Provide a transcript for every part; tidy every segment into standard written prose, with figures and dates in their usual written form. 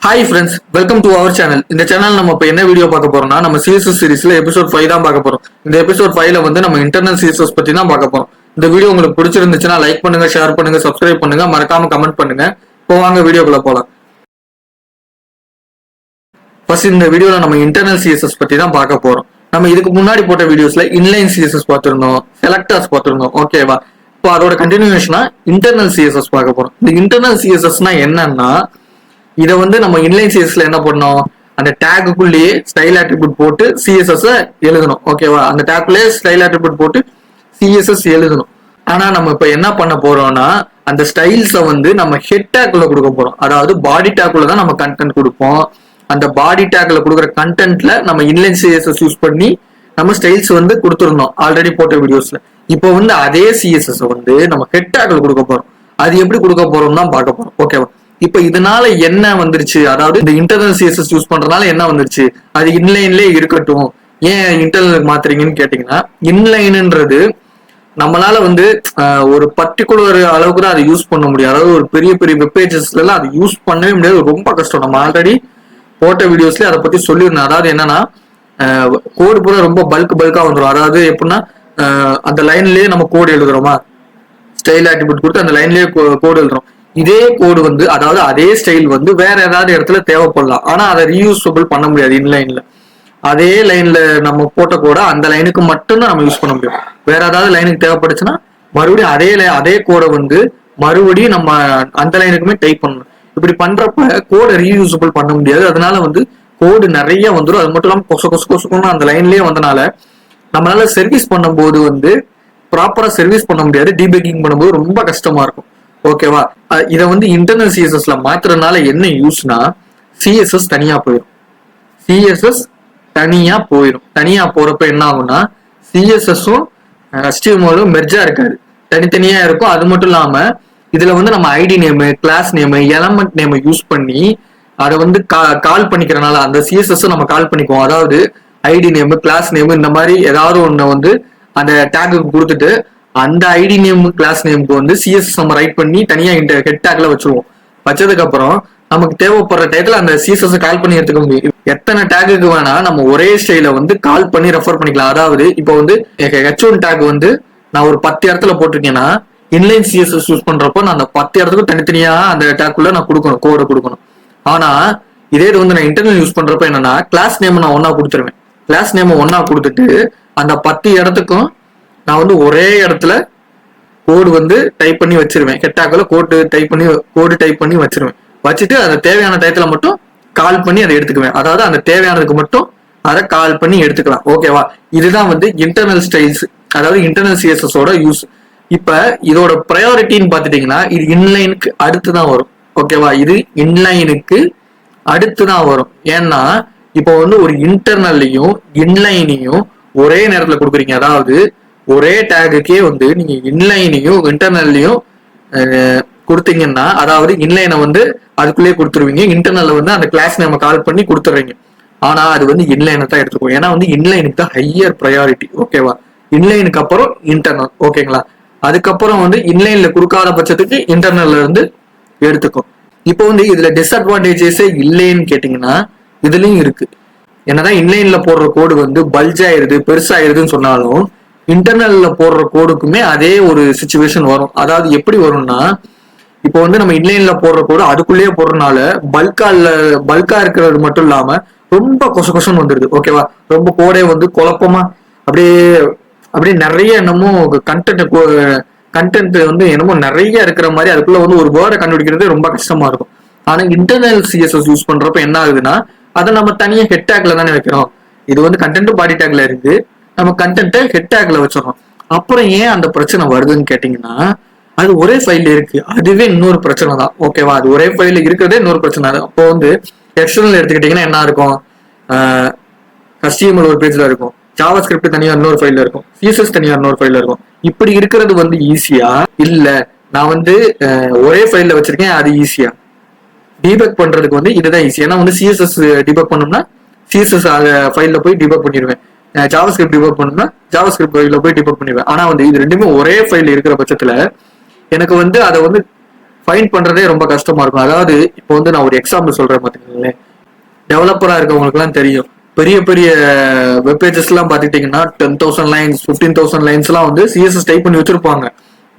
Hi friends, welcome to our channel. இந்த channel நம்ம இப்போ என்ன வீடியோ பார்க்க போறோம்னா, நம்ம சிஎஸ்எஸ் சீரிஸ்ல எபிசோட் 5 தான் பார்க்க போறோம். இந்த எபிசோட் 5ல வந்து நம்ம இன்டர்னல் சிஎஸ்எஸ் பத்தி தான் பார்க்க போறோம். இந்த வீடியோ உங்களுக்கு பிடிச்சிருந்துச்சுன்னா லைக் பண்ணுங்க, ஷேர் பண்ணுங்க, சப்ஸ்கிரைப் பண்ணுங்க, மறக்காம கமெண்ட் பண்ணுங்க. இப்போ வாங்க வீடியோக்குள்ள போலாம். ஃபர்ஸ்ட் இந்த வீடியோல நம்ம இன்டர்னல் சிஎஸ்எஸ் பத்தி தான் பார்க்க போறோம். நம்ம இதுக்கு முன்னாடி போட்ட வீடியோஸ்ல இன்லைன் சிஎஸ்எஸ் பார்த்திருந்தோம், செலக்டர்ஸ் பார்த்திருந்தோம். ஓகேவா? இப்போ அதோட கண்டினியூஷனா இன்டர்னல் சிஎஸ்எஸ் பார்க்க போறோம். இந்த இன்டர்னல் சிஎஸ்எஸ்னா என்னன்னா, இதை வந்து நம்ம இன்லைன் சிஎஸ்ல என்ன பண்ணோம், அந்த டேக்குள்ளேயே ஸ்டைல் ஆட்ரிபியூட் போட்டு சிஎஸ்எஸ் எழுதணும். ஓகேவா? அந்த டேக்குள்ளேயே ஸ்டைல் ஆட்ரிபியூட் போட்டு சிஎஸ்எஸ் எழுதணும். ஆனா நம்ம இப்ப என்ன பண்ண போறோம்னா, அந்த ஸ்டைல்ஸை வந்து நம்ம ஹெட் டேக்குள்ள கொடுக்க போறோம். அதாவது பாடி டேக்குள்ள தான் நம்ம கண்டென்ட் கொடுப்போம். அந்த பாடி டேக்ல கொடுக்குற கண்டென்ட்ல நம்ம இன்லைன் சிஎஸ்எஸ் யூஸ் பண்ணி நம்ம ஸ்டைல்ஸ் வந்து கொடுத்துருந்தோம் ஆல்ரெடி போட்ட வீடியோஸ்ல. இப்போ வந்து அதே சிஎஸ்எஸ் வந்து நம்ம ஹெட் டேக்ல கொடுக்க போறோம். அது எப்படி கொடுக்க போறோம் தான் பார்க்க போறோம். ஓகேவா? இப்ப இதனால என்ன வந்துருச்சு, அதாவது இந்த இன்டர்னல் சிஎஸ்எஸ் யூஸ் பண்றதுனால என்ன வந்துருச்சு, அது இன்லைன்லயே இருக்கட்டும், ஏன் இன்டர்னல் மாத்துறீங்கன்னு கேட்டீங்கன்னா, இன்லைன்ன்றது நம்மளால வந்து ஒரு பர்டிகுலர் அளவுக்கு தான் அதை யூஸ் பண்ண முடியும். அதாவது ஒரு பெரிய பெரிய வெப் பேஜஸ்ல எல்லாம் அதை யூஸ் பண்ணவே முடியாது, ரொம்ப கஷ்டம். நம்ம ஆல்ரெடி போட்ட வீடியோஸ்ல அதை பத்தி சொல்லியிருந்தேன். அதாவது என்னன்னா, கோடு பூரா ரொம்ப பல்கா வந்துடும். அதாவது எப்படின்னா, அந்த லைன்லயே நம்ம கோடு எழுதுறோமா, ஸ்டைல் ஆட்ரிபியூட் கொடுத்து அந்த லைன்லயே கோடு எழுதுறோம். இதே கோடு வந்து, அதாவது அதே ஸ்டைல் வந்து வேற ஏதாவது இடத்துல தேவைப்படலாம். ஆனா அதை ரீயூசபிள் பண்ண முடியாது இன்லைன்ல. அதே லைன்ல நம்ம போட்ட கோட அந்த லைனுக்கு மட்டும்தான் நம்ம யூஸ் பண்ண முடியும். வேற ஏதாவது லைனுக்கு தேவைப்படுச்சுன்னா மறுபடியும் அதே கோடை வந்து மறுபடியும் நம்ம அந்த லைனுக்குமே டைப் பண்ணணும். இப்படி பண்றப்ப கோடை ரீயூசபிள் பண்ண முடியாது. அதனால வந்து கோடு நிறைய வந்துடும். அது மட்டும் இல்லாமல் கொசு அந்த லைன்லயே வந்தனால நம்மளால சர்வீஸ் பண்ணும்போது வந்து ப்ராப்பரா சர்வீஸ் பண்ண முடியாது. டீபக்கிங் பண்ணும்போது ரொம்ப கஷ்டமா இருக்கும். ஓகேவா? இதை வந்து இன்டர்னல் சிஎஸ்எஸ்ல மாத்துறதுனால என்ன யூஸ்னா, சிஎஸ்எஸ் தனியா போயிடும். சிஎஸ்எஸ் தனியா போறப்ப என்ன ஆகும்னா, சிஎஸ்எஸும் HTML-ம் மெர்ஜா இருக்காது, தனித்தனியா இருக்கும். அது மட்டும் இல்லாம இதுல வந்து நம்ம ID name, class name, element name use பண்ணி அதை வந்து கால் பண்ணிக்கிறனால அந்த சிஎஸ்எஸ் நம்ம கால் பண்ணிக்குவோம். அதாவது ஐடி நேமு, கிளாஸ் நேமு, இந்த மாதிரி ஏதாவது ஒண்ணு வந்து அந்த டேகுக்கு கொடுத்துட்டு அந்த ஐடி நேம், கிளாஸ் நேமுக்கு வந்து சிஎஸ்எஸ் நம்ம ரைட் பண்ணி தனியா ஹெட் டேக்ல வச்சிருவோம். வச்சதுக்கு அப்புறம் நமக்கு தேவைப்படுற டயத்துல அந்த சிஎஸ்எஸ் கால் பண்ணி எடுத்துக்க முடியும். எத்தனை டேகுக்கு வேணா நம்ம ஒரே ஸ்டைல வந்து கால் பண்ணி ரெஃபர் பண்ணிக்கலாம். அதாவது இப்போ வந்து H1 டேக் வந்து நான் ஒரு 10 இடத்துல போட்டிருக்கேன்னா, இன்லைன் சிஎஸ்எஸ் யூஸ் பண்றப்போ நான் அந்த 10 இடத்துக்கு தனித்தனியா அந்த டேக்குள்ள நான் கொடுக்கணும், கோடை கொடுக்கணும். ஆனா இதே இது வந்து நான் இன்டர்னல் யூஸ் பண்றப்ப என்னன்னா, கிளாஸ் நேம் நான் ஒன்னா கொடுத்துருவேன். கிளாஸ் நேம் ஒன்னா கொடுத்துட்டு அந்த 10 இடத்துக்கும் நான் வந்து ஒரே இடத்துல கோடு வந்து டைப் பண்ணி வச்சிருவேன். ஹெட்டாக்ல கோடு டைப் பண்ணி வச்சிருவேன். வச்சுட்டு அந்த தேவையான டயத்துல மட்டும் கால் பண்ணி அதை எடுத்துக்குவேன். அதாவது அந்த தேவையானதுக்கு மட்டும் அதை கால் பண்ணி எடுத்துக்கலாம். ஓகேவா? இதுதான் வந்து இன்டர்னல் ஸ்டைல்ஸ், அதாவது இன்டர்னல் சிஎஸ்எஸோட யூஸ். இப்ப இதோட ப்ரையாரிட்டின்னு பாத்துட்டீங்கன்னா, இது இன்லைனுக்கு அடுத்து தான் வரும். ஓகேவா? இது இன்லைனுக்கு அடுத்து தான் வரும். ஏன்னா இப்போ வந்து ஒரு இன்டர்னல்லையும் இன்லைனையும் ஒரே நேரத்துல கொடுக்குறீங்க. அதாவது ஒரே டேகுக்கே வந்து நீங்க இன்லைனையும் இன்டர்னல்லையும் கொடுத்தீங்கன்னா, அதாவது இன்லைனை வந்து அதுக்குள்ளேயே கொடுத்துருவீங்க, இன்டர்னல்ல வந்து அந்த கிளாஸ் நேம கால் பண்ணி கொடுத்துறீங்க. ஆனா அது வந்து இன்லைனை தான் எடுத்துக்கும். ஏன்னா வந்து இன்லைனுக்கு தான் ஹையர் ப்ரையாரிட்டி. ஓகேவா? இன்லைனுக்கு அப்புறம் இன்டர்னல். ஓகேங்களா? அதுக்கப்புறம் வந்து இன்லைன்ல கொடுக்காத பட்சத்துக்கு இன்டர்னல்ல இருந்து எடுத்துக்கும். இப்போ வந்து இதுல டிஸ்அட்வான்டேஜஸே இல்லைன்னு கேட்டீங்கன்னா, இதுலயும் இருக்கு. என்னதான் இன்லைன்ல போடுற கோடு வந்து பல்ஜ் ஆயிருது, பெருசாயிருதுன்னு சொன்னாலும் இன்டர்னல்ல போடுற கோடுக்குமே அதே ஒரு சிச்சுவேஷன் வரும். அதாவது எப்படி வரும்னா, இப்போ வந்து நம்ம இன்லைன்ல போடுற கோடு அதுக்குள்ளேயே போடுறதுனால பல்கா இருக்கிறது மட்டும் இல்லாம ரொம்ப கொசன்னு வந்துருது. ஓகேவா? ரொம்ப கோடே வந்து குழப்பமா அப்படியே நிறைய என்னமோ கண்டென்ட் வந்து என்னமோ நிறைய இருக்கிற மாதிரி அதுக்குள்ள வந்து ஒரு வேர்டை கண்டுபிடிக்கிறது ரொம்ப கஷ்டமா இருக்கும். ஆனா இன்டர்னல் சிஎஸ்எஸ் யூஸ் பண்றப்ப என்ன ஆகுதுன்னா, அதை நம்ம தனியா ஹெட் டேக்ல தானே வைக்கிறோம். இது வந்து கண்டென்ட் பாடி டேக்ல இருக்கு, நம்ம கண்டென்ட்டை ஹெட் டேக்ல வச்சிடறோம். அப்புறம் ஏன் அந்த பிரச்சனை வருதுன்னு கேட்டீங்கன்னா, அது ஒரே ஃபைல்ல இருக்கு, அதுவே இன்னொரு பிரச்சனை தான். ஓகேவா? அது ஒரே ஃபைல்ல இருக்கிறதே இன்னொரு பிரச்சனை தான். அப்போ வந்து எக்ஸ்டர்னல் எடுத்துக்கிட்டீங்கன்னா என்ன இருக்கும், HTML ஒரு பேஜ்ல இருக்கும், ஜாவாஸ்கிரிப்ட் தனியா இன்னொரு ஃபைல்ல இருக்கும், CSS தனியா இன்னொரு ஃபைல்ல இருக்கும். இப்படி இருக்கிறது வந்து ஈஸியா இல்ல, நான் வந்து ஒரே ஃபைல்ல வச்சிருக்கேன், அது ஈஸியா? டீபக் பண்றதுக்கு வந்து இதுதான் ஈஸி. ஏன்னா வந்து CSS டிபக் பண்ணோம்னா CSS ஃபைல்ல போய் டிபக் பண்ணிடுவேன். ஜாவாஸ்கிரிப்ட் டிபக் பண்ணோம்னா ஜாவாஸ்கிரிப்ட் ஃபைல்ல போய் டிபக் பண்ணிடுவேன். ஆனா வந்து இது ரெண்டுமே ஒரே ஃபைல் இருக்கிற பட்சத்துல எனக்கு வந்து அதை வந்து ஃபைண்ட் பண்றதே ரொம்ப கஷ்டமா இருக்கும். அதாவது இப்போ வந்து நான் ஒரு எக்ஸாம்பிள் சொல்றேன் பாத்தீங்களா, டெவலப்பரா இருக்கவங்களுக்கு எல்லாம் தெரியும். பெரிய பெரிய வெப் பேஜஸ் எல்லாம் பாத்துட்டீங்கன்னா 10,000 லைன்ஸ் 15,000 லைன்ஸ் எல்லாம் வந்து சிஎஸ்எஸ் டைப் பண்ணி வச்சிருப்பாங்க.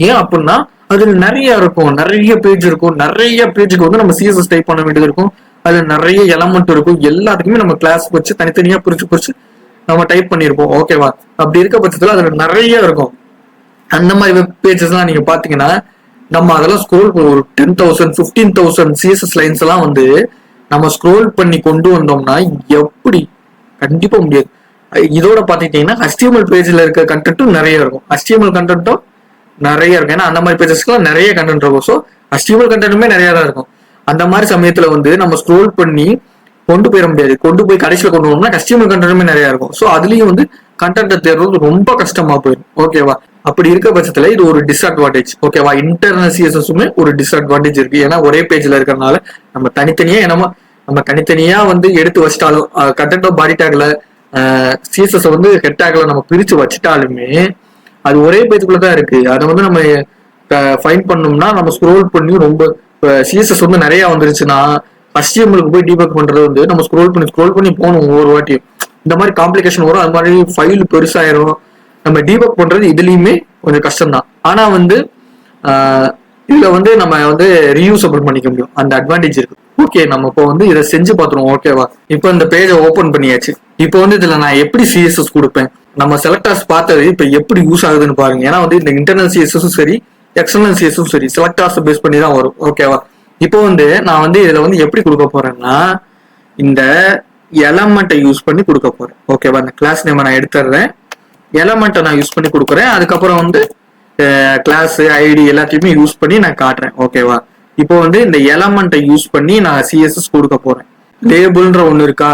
ஏன் அப்படின்னா அதுல நிறைய இருக்கும், நிறைய பேஜ் இருக்கும், நிறைய பேஜுக்கு வந்து நம்ம சிஎஸ்எஸ் டைப் பண்ண வேண்டியது இருக்கும். அதுல நிறைய எலமெண்ட் இருக்கும், எல்லாத்துக்குமே நம்ம கிளாஸ் வச்சு தனித்தனியா பிரிச்சு நம்ம டைப் பண்ணிருப்போம். ஓகேவா? அப்படி இருக்க பட்சத்துல அதுல நிறைய இருக்கும். அந்த மாதிரி வெப் பேஜஸ் எல்லாம் நீங்க பாத்தீங்கன்னா நம்ம அதெல்லாம் ஸ்க்ரோல் ஒரு 10,000 15,000 சிஎஸ்எஸ் லைன்ஸ் எல்லாம் வந்து நம்ம ஸ்க்ரோல் பண்ணி கொண்டு வந்தோம்னா எப்படி? கண்டிப்பா முடியாது. இதோட பாத்துக்கிட்டீங்கன்னா HTML பேஜ்ல இருக்க கண்டென்ட்டும் நிறைய இருக்கும், HTML கண்டென்ட்டும் நிறைய இருக்கும். ஏன்னா அந்த மாதிரி பேஜஸ்க்குலாம் நிறைய கண்டென்ட் இருக்கும். ஸோ HTML கண்டென்ட்டுமே நிறைய தான் இருக்கும். அந்த மாதிரி சமயத்துல வந்து நம்ம ஸ்க்ரோல் பண்ணி கொண்டு போயிட முடியாது. கொண்டு போய் கடைசியில் கொண்டு வரணும்னா HTML கண்டென்ட்டுமே நிறைய இருக்கும். ஸோ அதுலயும் வந்து கண்டென்ட்டை தேடுறது ரொம்ப கஷ்டமா போயிடும். ஓகேவா? அப்படி இருக்க பட்சத்துல இது ஒரு டிஸ்அட்வான்டேஜ். ஓகேவா? இன்டர்னல் சிஎஸ்எஸ்ஸுமே ஒரு டிஸ்அட்வான்டேஜ் இருக்கு. ஏன்னா ஒரே பேஜ்ல இருக்கிறதுனால நம்ம தனித்தனியா வந்து எடுத்து வச்சிட்டாலும் கண்டென்ட்டோ பாடி டேக்ல சிஎஸ்எஸ் வந்து ஹெட் டேக்ல நம்ம பிரிச்சு வச்சிட்டாலுமே அது ஒரே பேஜுக்குள்ள தான் இருக்கு. அதை வந்து நம்ம ஃபைண்ட் பண்ணோம்னா நம்ம ஸ்க்ரோல் பண்ணி ரொம்ப சிஎஸ்எஸ் வந்து நிறைய வந்துருச்சுன்னா HTML-க்கு போய் டீபக் பண்றது வந்து நம்ம ஸ்க்ரோல் பண்ணி போகணும் ஒவ்வொரு வாட்டியும். இந்த மாதிரி காம்ப்ளிகேஷன் வரும். அது மாதிரி ஃபைல் பெருசாயிரும். நம்ம டீபக் பண்றது இதுலயுமே கொஞ்சம் கஷ்டம் தான். ஆனா வந்து இதுல வந்து நம்ம வந்து ரீயூசபிள் பண்ணிக்க முடியும், அந்த அட்வான்டேஜ் இருக்கு. ஓகே, நம்ம இப்போ வந்து இதை செஞ்சு பார்த்துருவோம். ஓகேவா? இப்போ இந்த பேஜை ஓபன் பண்ணியாச்சு. இப்போ வந்து இதுல நான் எப்படி சிஎஸ்எஸ் கொடுப்பேன், நம்ம செலக்டர்ஸ் பார்த்தது இப்போ எப்படி யூஸ் ஆகுதுன்னு பாருங்க. ஏன்னா வந்து இந்த இன்டர்னல் சிஎஸ்எஸும் சரி எக்ஸ்டர்னல் சிஎஸ்எஸும் சரி செலக்டர்ஸ் பேஸ் பண்ணி தான் வரும். ஓகேவா? இப்போ வந்து நான் வந்து இதுல வந்து எப்படி கொடுக்க போறேன்னா இந்த எலமெண்ட்டை யூஸ் பண்ணி கொடுக்க போறேன். ஓகேவா? இந்த கிளாஸ் நேம் நான் எடுத்துறேன், எலமெண்ட்டை நான் யூஸ் பண்ணி கொடுக்குறேன். அதுக்கப்புறம் வந்து கிளாஸ் ஐடி எல்லாத்தையுமே யூஸ் பண்ணி நான் காட்டுறேன். ஓகேவா? இப்போ வந்து இந்த எலமெண்ட்டை யூஸ் பண்ணி நான் சிஎஸ்எஸ் கொடுக்க போறேன். லேபிள்ன்ற ஒண்ணு இருக்கா,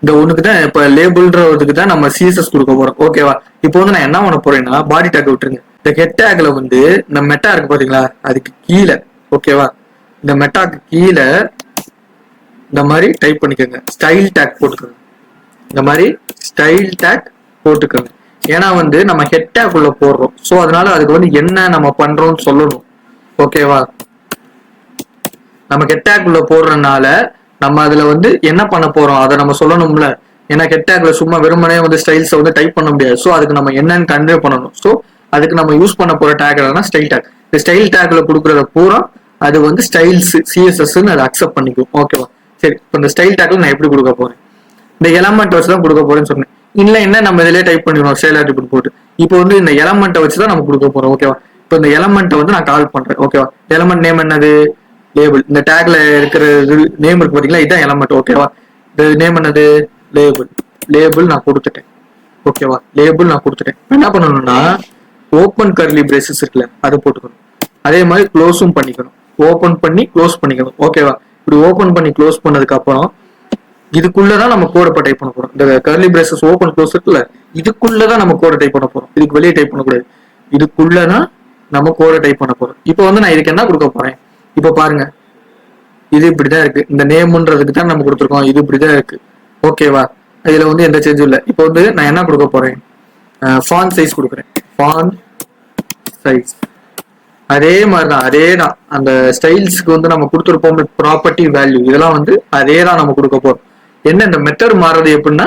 இந்த ஒண்ணுக்கு தான் இப்ப லேபிள்ன்றதுக்கு தான் நம்ம சிஎஸ்எஸ் கொடுக்க போறோம். ஓகேவா? இப்போ வந்து நான் என்ன பண்ண போறேன்னா பாடி டேக் விட்டுருங்க. இந்த ஹெட் டேக்ல வந்து இந்த மெட்டா இருக்கு பாத்தீங்களா, அதுக்கு கீழே ஓகேவா, இந்த மெட்டாக்கு கீழே இந்த மாதிரி டைப் பண்ணிக்கோங்க, ஸ்டைல் டேக் போட்டுக்கோங்க. இந்த மாதிரி ஸ்டைல் டேக் போட்டுக்கோங்க. ஏன்னா வந்து நம்ம ஹெட் டேக் உள்ள போடுறோம். ஸோ அதனால அதுக்கு வந்து என்ன நம்ம பண்றோம்னு சொல்லணும். ஓகேவா? நம்ம ஹெட் டேக் உள்ள போடுறதுனால நம்ம அதுல வந்து என்ன பண்ண போறோம் அதை நம்ம சொல்லணும்ல. ஏன்னா ஹெட் டேக்ல சும்மா வெறுமனே வந்து ஸ்டைல்ஸை வந்து டைப் பண்ண முடியாது. ஸோ அதுக்கு நம்ம என்னன்னு கன்வே பண்ணணும். ஸோ அதுக்கு நம்ம யூஸ் பண்ண போற டேக் என்னன்னா ஸ்டைல் டேக். இந்த ஸ்டைல் டேக்ல கொடுக்குறத பூரா அது வந்து ஸ்டைல்ஸ் சிஎஸ்எஸ்ன்னு அதை அக்செப்ட் பண்ணிக்கும். ஓகேவா? சரி, இப்போ இந்த ஸ்டைல் டேக்ல நான் எப்படி கொடுக்க போறேன், இந்த எலமெண்ட் வச்சு தான் கொடுக்க போறேன்னு சொன்னேன். இல்லை என்ன நம்ம இதிலே டைப் பண்ணிடுவோம் ஸ்டைல் அட்ரிபியூட் போட்டு. இப்போ வந்து இந்த எலமெண்ட்டை வச்சு தான் நம்ம கொடுக்க போறோம். ஓகேவா? இப்போ இந்த எலமெண்ட்டை வந்து நான் கால் பண்றேன். ஓகேவா? எலமெண்ட் நேம் என்னது, லேபிள். இந்த டேக்ல இருக்கிற நேம் இருக்கு பாத்தீங்களா, இதுதான் எலமெண்ட். ஓகேவா? இந்த நேம் என்னது, லேபிள் நான் கொடுத்துட்டேன். ஓகேவா? லேபிள் நான் கொடுத்துட்டேன். என்ன பண்ணணும்னா ஓப்பன் கர்லி பிரேசஸ் இருக்குல்ல, அதை போட்டுக்கணும். அதே மாதிரி க்ளோஸும் பண்ணிக்கணும். ஓப்பன் பண்ணி க்ளோஸ் பண்ணிக்கணும். ஓகேவா? இப்படி ஓப்பன் பண்ணி க்ளோஸ் பண்ணதுக்கு அப்புறம் இதுக்குள்ளதான் நம்ம கோடை டைப் பண்ண போறோம். இந்த கர்லி பிரேசஸ் ஓப்பன் க்ளோஸ் இருக்குல்ல, இதுக்குள்ளதான் நம்ம கோடை டைப் பண்ண போறோம். இதுக்கு வெளியே டைப் பண்ணக்கூடாது, இதுக்குள்ளதான் நம்ம கோடை டைப் பண்ண போறோம். இப்போ வந்து நான் இதுக்கு என்ன கொடுக்க போறேன், இப்போ பாருங்க, இது இப்படிதான் இருக்கு. இந்த நேம்ன்றதுக்கு தான் நம்ம கொடுத்துருக்கோம், இது இப்படிதான் இருக்கு. ஓகேவா? இதுல வந்து எந்த சேஞ்சும் இல்லை. இப்போ வந்து நான் என்ன கொடுக்க போறேன், ஃபாண்ட் சைஸ் கொடுக்குறேன். ஃபாண்ட் சைஸ் அதே மாதிரிதான், அதே தான். அந்த ஸ்டைல்ஸ்க்கு வந்து நம்ம கொடுத்துருப்போம் ப்ராப்பர்ட்டி வேல்யூ, இதெல்லாம் வந்து அதே தான் நம்ம கொடுக்க போறோம். என்ன இந்த மெத்தட் மாறுறது எப்படின்னா,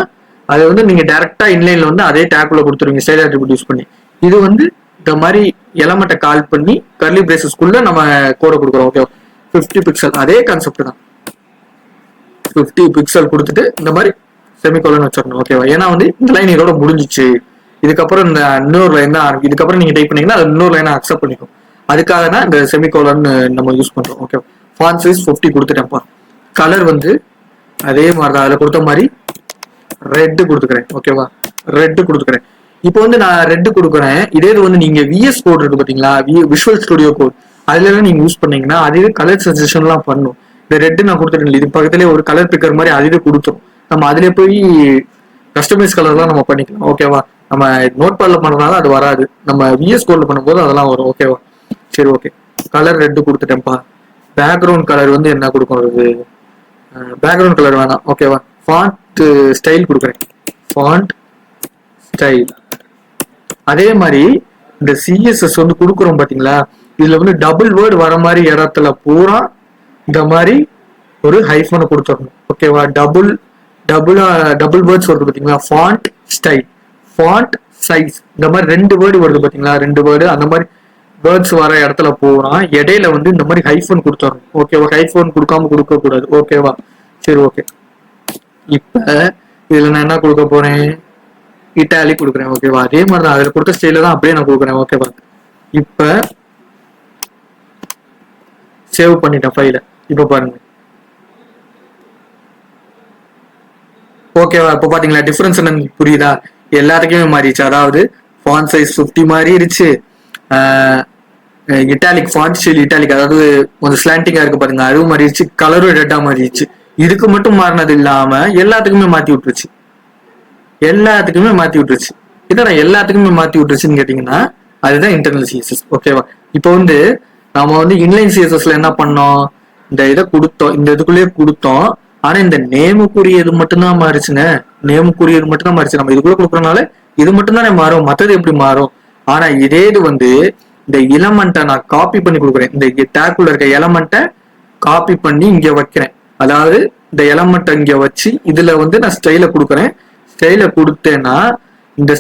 அது வந்து நீங்க டைரக்டா இன்லைன்ல வந்து அதே டேக்குள்ள கொடுத்துருவீங்க ஸ்டைல் அட்ரிபியூட் யூஸ் பண்ணி. இது வந்து இந்த மாதிரி எலமெண்ட்டை கால் பண்ணி கர்லி பிரேசஸ்க்குள்ள நம்ம கோடை கொடுக்குறோம். ஓகே, 50 பிக்சல் அதே கான்செப்ட் தான். 50 பிக்சல் கொடுத்துட்டு இந்த மாதிரி செமிகோலன் வச்சிடணும். ஓகேவா? ஏன்னா வந்து இந்த லைன் இதோட முடிஞ்சிச்சு, இதுக்கப்புறம் இந்த இன்னொரு லைன் தான் ஆரம்பிக்கும். இதுக்கப்புறம் நீங்க டைப் பண்ணீங்கன்னா அது இன்னொரு லைனை அக்செப்ட் பண்ணிக்கும். அதுக்காக தான் இந்த செமிகோலன் நம்ம யூஸ் பண்றோம். ஓகே, ஃபாண்ட் சைஸ் 50 கொடுத்துட்டேன்ப்பா. கலர் வந்து அதே மாதிரி தான், அதில் கொடுத்த மாதிரி ரெட் கொடுத்துக்கிறேன். ஓகேவா? ரெட் கொடுத்துக்கிறேன். இப்போ வந்து நான் ரெட் கொடுக்குறேன். இதே இது வந்து நீங்க விஎஸ் கோட் இருக்கு பாத்தீங்களா, விஷுவல் ஸ்டுடியோ கோட், அதுல எல்லாம் நீங்க யூஸ் பண்ணீங்கன்னா அதே கலர் சஜஷன்லாம் பண்ணும். இந்த ரெட் நான் கொடுத்துட்டேன், இது பக்கத்துலேயே ஒரு கலர் பிக்கர் மாதிரி அதுவே கொடுத்துரும். நம்ம அதுல போய் கஸ்டமைஸ் கலர்லாம் நம்ம பண்ணிக்கலாம். ஓகேவா? நம்ம நோட் பேட்ல பண்றதுனால அது வராது, நம்ம விஎஸ் கோட்ல பண்ணும்போது அதெல்லாம் வரும். ஓகேவா? சரி, ஓகே. கலர் ரெட் கொடுத்துட்டேன்ப்பா. பேக்ரவுண்ட் கலர் வந்து என்ன கொடுக்கறது, பேக்ரவுண்ட் கலர் வேணாம். ஓகேவா? ஃபாண்ட் ஸ்டைல் கொடுக்குறேன். ஃபாண்ட் ஸ்டைல் அதே மாதிரி இந்த சிஎஸ்எஸ் வந்து கொடுக்குறோம் பாத்தீங்களா, இதுல வந்து டபுள் வேர்டு வர மாதிரி இடத்துல பூரா இந்த மாதிரி ஒரு ஹைஃபனை கொடுத்துடணும். ஓகேவா? டபுள் டபுள் டபுள் வேர்ட்ஸ் வருது பாத்தீங்களா? ஃபாண்ட் ஸ்டைல், ஃபாண்ட் சைஸ், இந்த மாதிரி 2 வேர்டு வருது பாத்தீங்களா? 2 வேர்டு அந்த மாதிரி வேர்ட்ஸ் வர இடத்துல போறான் இடையில வந்து இந்த மாதிரி ஹைஃபன் கொடுத்துடணும். ஓகேவா? ஹைஃபன் கொடுக்காம கொடுக்க கூடாது. ஓகேவா? சரி, ஓகே. இப்ப இதுல நான் என்ன கொடுக்க போறேன்? இட்டாலிக் கொடுக்குறேன். ஓகேவா? அதே மாதிரி தான் அதுல கொடுத்த ஸ்டைல தான் அப்படியே நான் கொடுக்குறேன். ஓகேவா? இப்ப சேவ் பண்ணிட்டேன் ஃபைல. இப்ப பாருங்க. ஓகேவா? இப்ப பாத்தீங்களா டிஃபரன்ஸ் என்னன்னு புரியுதா? எல்லாத்துக்குமே மாறிடுச்சு. அதாவது ஃபாண்ட் சைஸ் 50 மாறிடுச்சு, இட்டாலிக் ஃபாண்ட் ஸ்டைல் இட்டாலிக், அதாவது கொஞ்சம் ஸ்லாண்டிங்கா இருக்கு பாருங்க, அதுவும் மாறிடுச்சு, கலரும் ரெட்டா மாறிடுச்சு. இதுக்கு மட்டும் மாறினது இல்லாம எல்லாத்துக்குமே மாத்தி விட்டுருச்சு. எல்லாத்துக்குமே மாத்தி விட்டுருச்சு. இதை நான் எல்லாத்துக்குமே மாத்தி விட்டுருச்சுன்னு கேட்டீங்கன்னா அதுதான் இன்டர்னல் சிஎஸ்எஸ். ஓகேவா? இப்போ வந்து நம்ம வந்து இன்லைன் சிஎஸ்எஸ்ல என்ன பண்ணோம்? இந்த இதை கொடுத்தோம், இந்த இதுக்குள்ளேயே கொடுத்தோம். ஆனா இந்த நேமுக்குரியது மட்டும்தான் மாறிச்சுங்க. நேமுக்குரியது மட்டும்தான் மாறிச்சு. நம்ம இதுக்குள்ள கொடுக்கறதுனால இது மட்டும் தானே மாறும், மற்றது எப்படி மாறும்? ஆனா இதே இது வந்து இந்த எலமெண்ட்டை நான் காப்பி பண்ணி கொடுக்குறேன். இந்த டேக்குள்ள இருக்க எலமெண்ட்டை காப்பி பண்ணி இங்க வைக்கிறேன். அதாவது இந்த எலமெண்ட்டை இங்க வச்சு இதுல வந்து நான் ஸ்டைல கொடுக்குறேன். ஸ்டைல கொடுத்தேன்னா இந்த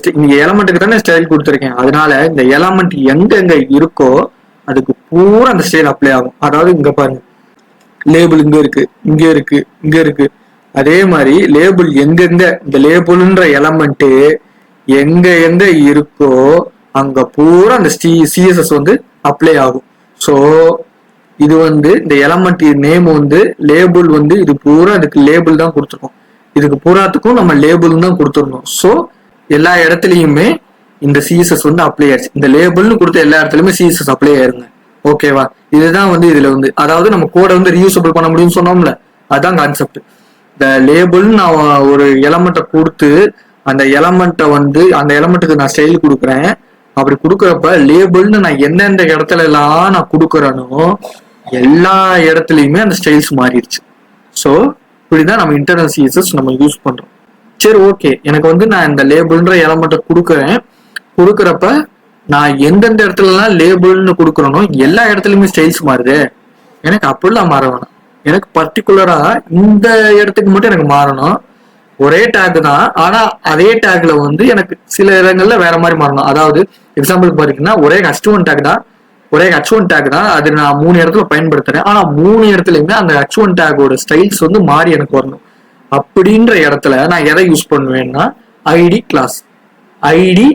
எலமெண்ட்டுக்கு தானே ஸ்டைல் கொடுத்துருக்கேன். அதனால இந்த எலமெண்ட் எங்க இருக்கோ அதுக்கு பூரா அந்த ஸ்டைல் அப்ளை ஆகும். அதாவது இங்க பாருங்க, லேபிள் இங்க இருக்கு, இங்க இருக்கு, இங்க இருக்கு. அதே மாதிரி லேபிள் எங்கெங்க இந்த லேபிள்ன்ற எலமெண்ட் எங்க இருக்கோ அங்க பூரா அந்த சிஎஸ்எஸ் வந்து அப்ளை ஆகும். ஸோ இது வந்து இந்த எலமெண்ட் நேம் வந்து லேபிள் வந்து இது பூரா இதுக்கு லேபிள் தான் கொடுத்துருக்கோம். இதுக்கு பூராத்துக்கும் நம்ம லேபிள் தான் கொடுத்துடணும். ஸோ எல்லா இடத்துலயுமே இந்த சிஎஸ்எஸ் வந்து அப்ளை ஆயிடுச்சு. இந்த லேபிள்னு கொடுத்த எல்லா இடத்துலயுமே சிஎஸ்எஸ் அப்ளை ஆயிருங்க. ஓகேவா? இதுதான் வந்து இதுல வந்து அதாவது நம்ம கோடை வந்து ரீயூசபிள் பண்ண முடியும்னு சொன்னோம்ல, அதுதான் கான்செப்ட். இந்த லேபிள்னு நான் ஒரு எலமெண்ட்டை கொடுத்து அந்த எலமெண்ட்டை வந்து அந்த எலமெண்ட்டுக்கு நான் ஸ்டைல் கொடுக்குறேன். அப்படி கொடுக்குறப்ப லேபிள்னு நான் எந்தெந்த இடத்துல எல்லாம் நான் கொடுக்குறேனோ எல்லா இடத்துலயுமே அந்த ஸ்டைல்ஸ் மாறிடுச்சு. ஸோ இப்படிதான் நம்ம இன்டர்னல் சிஎஸ்எஸ் நம்ம யூஸ் பண்றோம். சரி, ஓகே. எனக்கு வந்து நான் இந்த லேபிள்ன்ற எலமெண்ட்டை கொடுக்குறேன். கொடுக்குறப்ப நான் எந்தெந்த இடத்துலலாம் லேபிள்னு கொடுக்குறேனோ எல்லா இடத்துலயுமே ஸ்டைல்ஸ் மாறுது. எனக்கு அப்படிலாம் மாற வேணாம். எனக்கு பர்டிகுலரா இந்த இடத்துக்கு மட்டும் எனக்கு மாறணும். ஒரே டேக் தான், ஆனா அதே டேக்ல வந்து எனக்கு சில இடங்கள்ல வேற மாதிரி மாறணும். அதாவது எக்ஸாம்பிளுக்கு பாத்தீங்கன்னா ஒரே H1 டேக் தான், ஒரே H1 டேக் தான், அது நான் 3 இடத்துல பயன்படுத்துறேன். ஆனா 3 இடத்துலயுமே அந்த H1 டேக்கோட ஸ்டைல்ஸ் வந்து மாறி எனக்கு வரணும். அப்படின்ற இடத்துல நான் எதை யூஸ் பண்ணுவேன்னா ID class. ID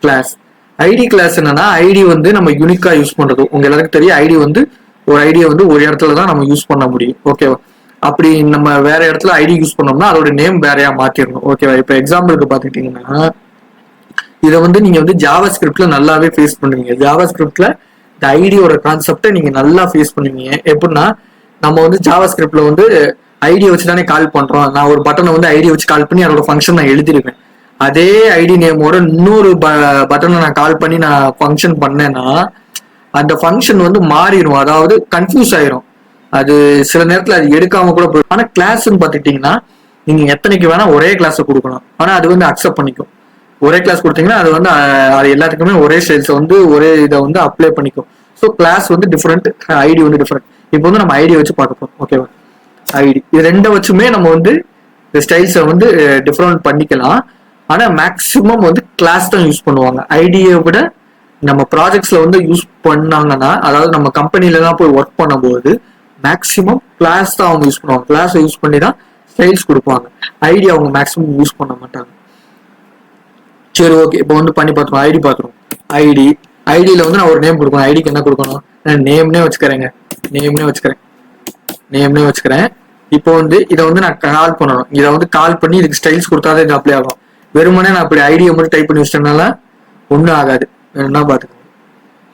class ID class என்னன்னா ஐடி வந்து நம்ம யூனிக்கா யூஸ் பண்றது. உங்க எல்லாருக்கும் தெரியும், ஐடி வந்து ஒரு ஐடியை வந்து ஒரு இடத்துல தான் நம்ம யூஸ் பண்ண முடியும். ஓகேவா? அப்படி நம்ம வேற இடத்துல ஐடி யூஸ் பண்ணோம்னா அதோட நேம் வேறையா மாத்திரணும். ஓகேவா? இப்ப எக்ஸாம்பிளுக்கு பாத்துக்கிட்டீங்கன்னா இதை வந்து நீங்க வந்து ஜாவா ஸ்கிரிப்ட்ல நல்லாவே ஃபேஸ் பண்ணுவீங்க. ஜாவா ஸ்கிரிப்ட்ல இந்த ஐடியோட கான்செப்டை நீங்க நல்லா ஃபேஸ் பண்ணுவீங்க. எப்படின்னா நம்ம வந்து ஜாவா ஸ்கிரிப்ட்ல வந்து ஐடியை வச்சு தானே கால் பண்றோம். நான் ஒரு பட்டனை வந்து ஐடியை வச்சு கால் பண்ணி அதோட ஃபங்க்ஷன் நான் எழுதிருப்பேன். அதே ஐடி நேமோட இன்னொரு பட்டனை நான் கால் பண்ணி நான் ஃபங்க்ஷன் பண்ணேன்னா அந்த ஃபங்க்ஷன் வந்து மாறிடும். அதாவது கன்ஃபியூஸ் ஆயிரும். அது சில நேரத்துல அது எடுக்காம கூட போயிடும். ஆனா கிளாஸ்ன்னு பாத்துக்கிட்டீங்கன்னா நீங்க எத்தனைக்கு வேணா ஒரே கிளாஸ் கொடுக்கணும். ஆனா அது வந்து அக்செப்ட் பண்ணிக்கும். ஒரே கிளாஸ் கொடுத்தீங்கன்னா அது வந்து அது எல்லாத்துக்குமே ஒரே ஸ்டைல்ஸ் வந்து ஒரே இதை வந்து அப்ளை பண்ணிக்கும். ஸோ கிளாஸ் வந்து டிஃப்ரெண்ட், ஐடி வந்து டிஃப்ரெண்ட். இப்போ வந்து நம்ம ஐடியை வச்சு பார்க்க போறோம். ஓகேவா? ஐடி இது ரெண்டை வச்சுமே நம்ம வந்து இந்த ஸ்டைல்ஸை வந்து டிஃப்ரெண்ட் பண்ணிக்கலாம். ஆனா மேக்சிமம் வந்து கிளாஸ் தான் யூஸ் பண்ணுவாங்க. ஐடியை விட நம்ம ப்ராஜெக்ட்ஸ்ல வந்து யூஸ் பண்ணாங்கன்னா, அதாவது நம்ம கம்பெனில தான் போய் ஒர்க் பண்ணும்போது மேக்சிமம் கிளாஸ் தான் அவங்க யூஸ் பண்ணுவாங்க. கிளாஸை யூஸ் பண்ணி தான் ஸ்டைல்ஸ் கொடுப்பாங்க. ஐடி அவங்க மேக்சிமம் யூஸ் பண்ண மாட்டாங்க. சரி, ஓகே. இப்போ வந்து பண்ணி பார்த்துருவோம். ஐடி பார்த்துருவோம். ஐடியில வந்து நான் ஒரு நேம் கொடுக்கணும். ஐடிக்கு என்ன கொடுக்கணும்? நான் நேம்னே வச்சுக்கிறேங்க. நேம்னே வச்சுக்கிறேன். இப்போ வந்து இதை வந்து நான் கால் பண்ணணும். இதை வந்து கால் பண்ணி இதுக்கு ஸ்டைல்ஸ் கொடுத்தாதான் இது அப்ளை ஆகும். வெறுமனே நான் அப்படி ஐடியை மட்டும் டைப் பண்ணி வச்சிட்டனால ஒன்றும் ஆகாது. என்ன பார்த்துக்கோங்க,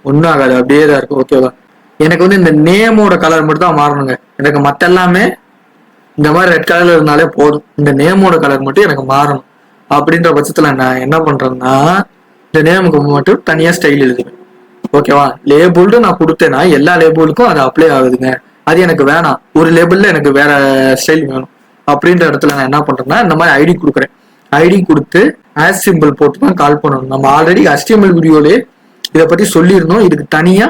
ஒன்றும் ஆகாது, அப்படியே தான் இருக்கும். ஓகேவா? எனக்கு வந்து இந்த நேமோட கலர் மட்டும் தான் மாறணுங்க. எனக்கு மற்ற எல்லாமே இந்த மாதிரி ரெட் கலர்ல இருந்தாலே போதும். இந்த நேமோட கலர் மட்டும் எனக்கு மாறணும். அப்படின்ற பட்சத்துல நான் என்ன பண்றேன்னா இந்த நேமுக்கு மட்டும் தனியா ஸ்டைல் எழுதுவேன். ஓகேவா? லேபிள்டு நான் கொடுத்தேன்னா எல்லா லேபிளுக்கும் அது அப்ளை ஆகுதுங்க. அது எனக்கு வேணாம். ஒரு லேபிள்ல எனக்கு வேற ஸ்டைல் வேணும். அப்படின்ற இடத்துல நான் என்ன பண்றேன்னா இந்த மாதிரி ஐடி கொடுக்குறேன். ஐடி கொடுத்து ஆஸ் சிம்பிள் போட்டு தான் கால் பண்ணணும். நம்ம ஆல்ரெடி HTML வீடியோலே இதை பத்தி சொல்லியிருந்தோம். இதுக்கு தனியா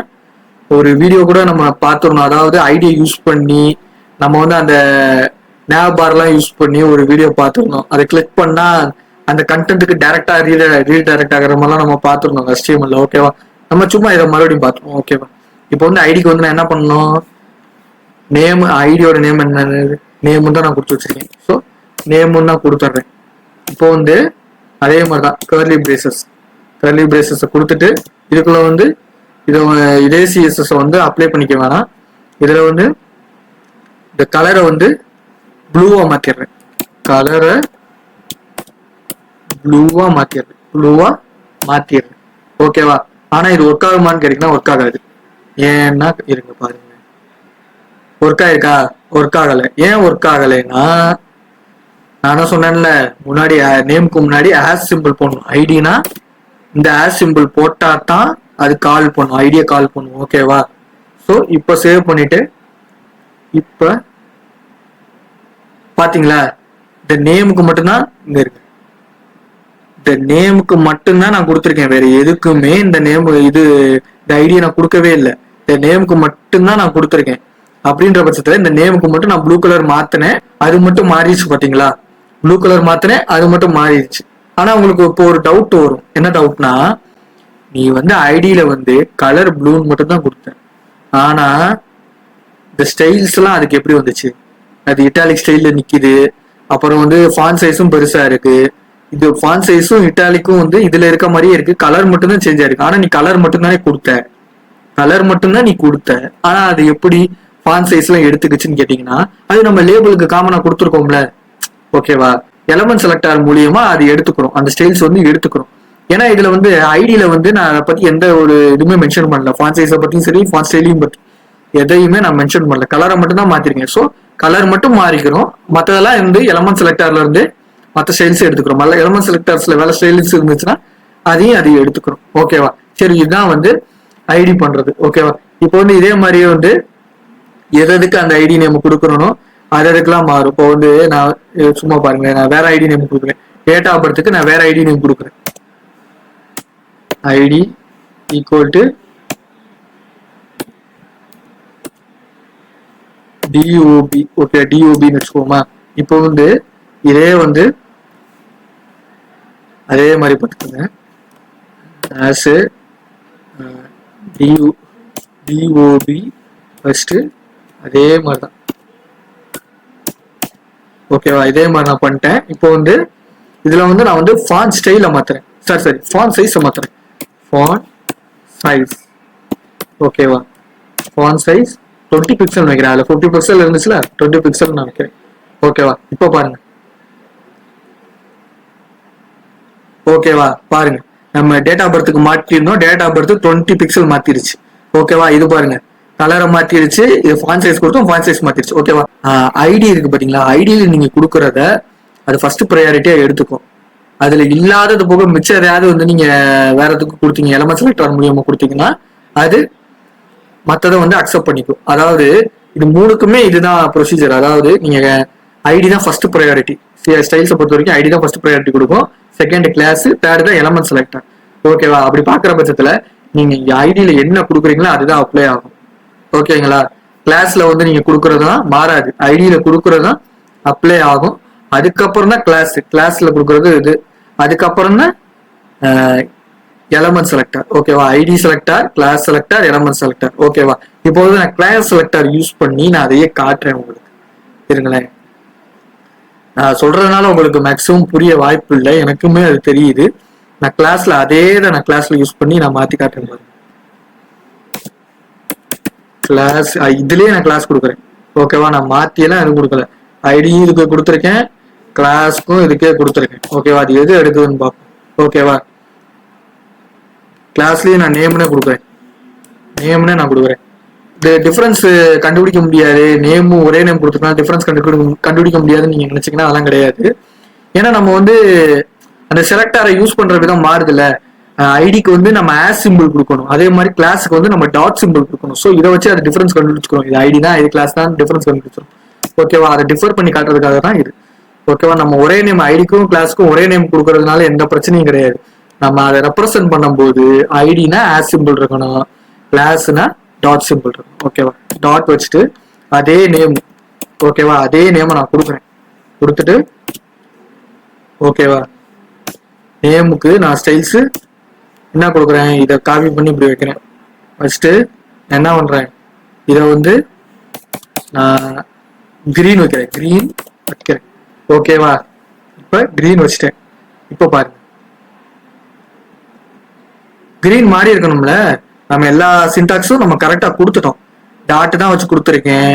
ஒரு வீடியோ கூட நம்ம பார்த்துடணும். அதாவது ஐடியை யூஸ் பண்ணி நம்ம வந்து அந்த நேவ் பார்லாம் யூஸ் பண்ணி ஒரு வீடியோ பார்த்துடணும். அதை கிளிக் பண்ணா அந்த கண்டென்ட்டுக்கு டைரக்டா ரீடைரக்ட் ஆகிற மாதிரிலாம் நம்ம பார்த்துடணும் HTML. ஓகேவா? நம்ம சும்மா இதை மறுபடியும் பார்த்துருவோம். ஓகேவா? இப்போ வந்து ஐடிக்கு வந்து நான் என்ன பண்ணணும், நேம், ஐடியோட நேம் என்ன, நேம் தான் நான் கொடுத்து வச்சிருக்கேன். ஸோ நேமுன்னு தான் கொடுத்துட்றேன். இப்போ வந்து அதே மாதிரி தான் கர்லி பிரேசஸ் கொடுத்துட்டு இதுக்குள்ள வந்து இதே சிஎஸ்எஸ் வந்து அப்ளை பண்ணிக்க வேணாம். இதுல வந்து இந்த கலரை வந்து ப்ளூவா மாத்திடுறேன். கலரை ப்ளூவா மாத்திடுறேன். ஓகேவா? ஆனா இது ஒர்க் ஆகுமான்னு கேட்டீங்கன்னா ஒர்க் ஆகாது. ஏன்னா இருங்க பாருங்க, ஒர்க் ஆயிருக்கா? ஒர்க் ஆகலை. ஏன் ஒர்க் ஆகலைன்னா, நானும் சொன்னேன்ல முன்னாடி, நேமுக்கு முன்னாடி ஆஸ் சிம்பிள் போடணும். ஐடினா இந்த ஆஸ் சிம்பிள் போட்டா தான் அது கால் பண்ணும், ஐடியா கால் பண்ணும். ஓகேவா? ஸோ இப்போ சேவ் பண்ணிட்டு இப்ப பாத்தீங்களா, இந்த நேமுக்கு மட்டும்தான் இங்க இருக்கு. இந்த நேமுக்கு மட்டும்தான் நான் கொடுத்துருக்கேன், வேற எதுக்குமே இந்த நேம் இந்த ஐடியா நான் கொடுக்கவே இல்லை. இந்த நேமுக்கு மட்டும்தான் நான் கொடுத்துருக்கேன். அப்படின்ற பட்சத்துல இந்த நேமுக்கு மட்டும் நான் ப்ளூ கலர் மாத்தினேன், அது மட்டும் மாறிடுச்சு. பாத்தீங்களா, ப்ளூ கலர் மாத்தினேன், அது மட்டும் மாறிடுச்சு. ஆனா உங்களுக்கு இப்போ ஒரு டவுட் வரும். என்ன டவுட்னா, நீ வந்து ஐடியில வந்து கலர் ப்ளூன்னு மட்டும் தான் கொடுத்த, ஆனா இந்த ஸ்டைல்ஸ் எல்லாம் அதுக்கு எப்படி வந்துச்சு? அது இட்டாலிக் ஸ்டைல்ல நிக்குது. அப்புறம் வந்து ஃபாண்ட் சைஸும் பெருசா இருக்கு. இது ஃபாண்ட் சைஸும் இட்டாலிக்கும் வந்து இதுல இருக்க மாதிரியே இருக்கு. கலர் மட்டும் தான் சேஞ்ச் ஆயிருக்கு. ஆனா நீ கலர் மட்டும் தானே கொடுத்த, ஆனா அது எப்படி ஃபாண்ட் சைஸ் எல்லாம் எடுத்துக்கிச்சுன்னு கேட்டீங்கன்னா, அது நம்ம லேபிளுக்கு காமனா கொடுத்துருக்கோம்ல. ஓகேவா? எலமெண்ட் செலக்டர் மூலியமா அது எடுத்துக்கிறோம், அந்த ஸ்டைல்ஸ் வந்து எடுத்துக்கிறோம். ஏன்னா இதுல வந்து ஐடியில வந்து நான் அதை பத்தி எந்த ஒரு இதுவுமே மென்ஷன் பண்ணல. ஃபாண்ட் சைஸை பத்தியும் சரி, ஃபாண்ட் ஸ்டைலையும் பத்தி எதையுமே நான் மென்ஷன் பண்ணல. கலரை மட்டும் தான் மாத்திருக்கேன். ஸோ கலர் மட்டும் மாறிக்கிறோம், மற்றதெல்லாம் வந்து எலமெண்ட் செலக்டர்ல இருந்து மற்ற ஸ்டைல்ஸ் எடுத்துக்கிறோம். எலமெண்ட் செலக்டர்ஸ்ல வேலை ஸ்டைல்ஸ் இருந்துச்சுன்னா அதையும் எடுத்துக்கிறோம். ஓகேவா? சரி, இதுதான் வந்து ஐடி பண்றது. ஓகேவா? இப்போ வந்து இதே மாதிரியே வந்து எதுக்கு அந்த ஐடி நேம் கொடுக்கறனோ அதுக்கெல்லாம் மாறும். இப்போ வந்து நான் சும்மா பாருங்க, நான் வேற ஐடி நேம் கொடுக்குறேன். டேட் ஆஃப் பர்த்துக்கு நான் வேற ஐடி நேம் கொடுக்குறேன். ID equal to DOB. Okay, டிஓபின்னு வச்சுக்கோமா. இப்போ வந்து இதே வந்து அதே மாதிரி பார்த்துக்கோங்க. ஆஸ் டிஓபி ஃபர்ஸ்ட் அதே மாதிரி தான். ஓகேவா? இதே மாதிரி நான் பண்ணிட்டேன். இப்போ வந்து இதுல வந்து நான் வந்து ஃபாண்ட் ஸ்டைல மாத்துறேன். சரி, ஃபாண்ட் சைஸ் மாத்துறேன். Font size. ஓகேவா? ஃபாண்ட் சைஸ் 20 பிக்சல் வைக்கிறேன். அதுல 50 பிக்சல் இருந்துச்சுல, 20 பிக்சல் நான் வைக்கிறேன். ஓகேவா? இப்போ பாருங்க. ஓகேவா? பாருங்க, நம்ம டேட் ஆஃப் பர்த்துக்கு மாற்றிருந்தோம். டேட் ஆஃப் பர்த் 20 பிக்சல் மாத்திருச்சு. ஓகேவா? இது பாருங்க, கலரை மாத்திருச்சு. இது ஃபாண்ட் சைஸ் கொடுத்தோம், ஃபாண்ட் சைஸ் மாத்திருச்சு. ஓகேவா? ஐடி இருக்கு பாத்தீங்களா, ஐடியில நீங்க கொடுக்கறத அது ஃபர்ஸ்ட் ப்ரையாரிட்டியா எடுத்துக்கும். அதுல இல்லாதது போக மிச்சம் எதையாவது வந்து நீங்க வேற எதுக்கு கொடுத்தீங்க, எலமெண்ட் செலக்டர் மூலியமா கொடுத்தீங்கன்னா அது மற்றதை வந்து அக்செப்ட் பண்ணிக்கும். அதாவது இது மூணுக்குமே இதுதான் ப்ரொசீஜர். அதாவது நீங்க ஐடி தான் ஃபர்ஸ்ட் ப்ரையாரிட்டி. ஸ்டைல்ஸை பொறுத்த வரைக்கும் ஐடி தான் ஃபர்ஸ்ட் ப்ரையாரிட்டி கொடுக்கும். செகண்ட் கிளாஸ், தேர்ட் தான் எலமெண்ட் செலக்டர். ஓகேவா? அப்படி பாக்குற பட்சத்துல நீங்க இங்க ஐடியில என்ன கொடுக்குறீங்களோ அதுதான் அப்ளை ஆகும். ஓகேங்களா? கிளாஸ்ல வந்து நீங்க கொடுக்கறதுதான் மாறாது, ஐடியில கொடுக்கறதுதான் அப்ளை ஆகும். அதுக்கப்புறம் தான் கிளாஸ்ல கொடுக்கறது இது. அதுக்கப்புறம் தான் எலமெண்ட் செலக்டர். ஓகேவா? ID selector, class selector, element selector. ஓகேவா? இப்போ நான் கிளாஸ் செலக்டர் யூஸ் பண்ணி நான் அதையே காட்டுறேன் உங்களுக்கு. இருங்களேன், நான் சொல்றதுனால உங்களுக்கு மேக்ஸிமம் புரிய வாய்ப்பு இல்லை, எனக்குமே அது தெரியுது. நான் கிளாஸ்ல அதே தான் நான் கிளாஸ்ல யூஸ் பண்ணி நான் மாத்தி காட்டுறேன் பாருங்க. கிளாஸ் இதுலயே நான் கிளாஸ் கொடுக்குறேன். ஓகேவா? நான் மாத்தியெல்லாம் எதுவும் கொடுக்கல. ஐடி இதுக்கு கொடுத்துருக்கேன், கிளாஸ்க்கும் இதுக்கே கொடுத்துருக்கேன். ஓகேவா? அது எது எடுக்குதுன்னு பார்ப்போம். ஓகேவா? கிளாஸ்லயே நான் நேம்னே கொடுக்குறேன். இந்த டிஃபரன்ஸ் கண்டுபிடிக்க முடியாது. நேமும் ஒரே நேம் கொடுத்துருக்கா டிஃபரன்ஸ் கண்டுபிடிக்க முடியாதுன்னு நீங்க நினைச்சீங்கன்னா அதெல்லாம் கிடையாது. ஏன்னா நம்ம வந்து அந்த செலக்டரை யூஸ் பண்ற விதம் மாறுதுல்ல. ஐடிக்கு வந்து நம்ம ஆஸ் சிம்பிள் கொடுக்கணும், அதே மாதிரி கிளாஸுக்கு வந்து நம்ம டாட் சிம்பிள் கொடுக்கணும். ஸோ இதை வச்சு அதை டிஃபரன்ஸ் கண்டுபிடிச்சிக்கணும். இது ஐடி தான், இது கிளாஸ் தான், டிஃபரன்ஸ் கண்டுபிடிச்சிடும். ஓகேவா? அதை டிஃபர் பண்ணி காட்டுறதுக்காக தான் இது. ஓகேவா? நம்ம ஒரே நேம் ஐடிக்கும் கிளாஸுக்கும் ஒரே நேம் கொடுக்கறதுனால எந்த பிரச்சனையும் கிடையாது. நம்ம அதை ரெப்ரசென்ட் பண்ணும்போது ஐடினா ஆஸ் சிம்பிள் இருக்கணும், கிளாஸ்னா டாட் சிம்பிள் இருக்கும். ஓகேவா, டாட் வச்சுட்டு அதே நேம், ஓகேவா, அதே நேம் நான் கொடுக்குறேன். கொடுத்துட்டு ஓகேவா, நேமுக்கு நான் ஸ்டைல்ஸ் என்ன கொடுக்குறேன், இதை காப்பி பண்ணி இப்படி வைக்கிறேன். வச்சுட்டு என்ன பண்றேன், இதை வந்து நான் கிரீன் வைக்கிறேன், கிரீன் வைக்கிறேன். ஓகேவா, இப்ப கிரீன் வச்சுட்டேன். இப்ப பாருங்க, கிரீன் மாறி இருக்கணும்ல. நம்ம எல்லா சின்டாக்ஸும் நம்ம கரெக்டா கொடுத்துட்டோம். டாட் தான் வச்சு கொடுத்துருக்கேன்,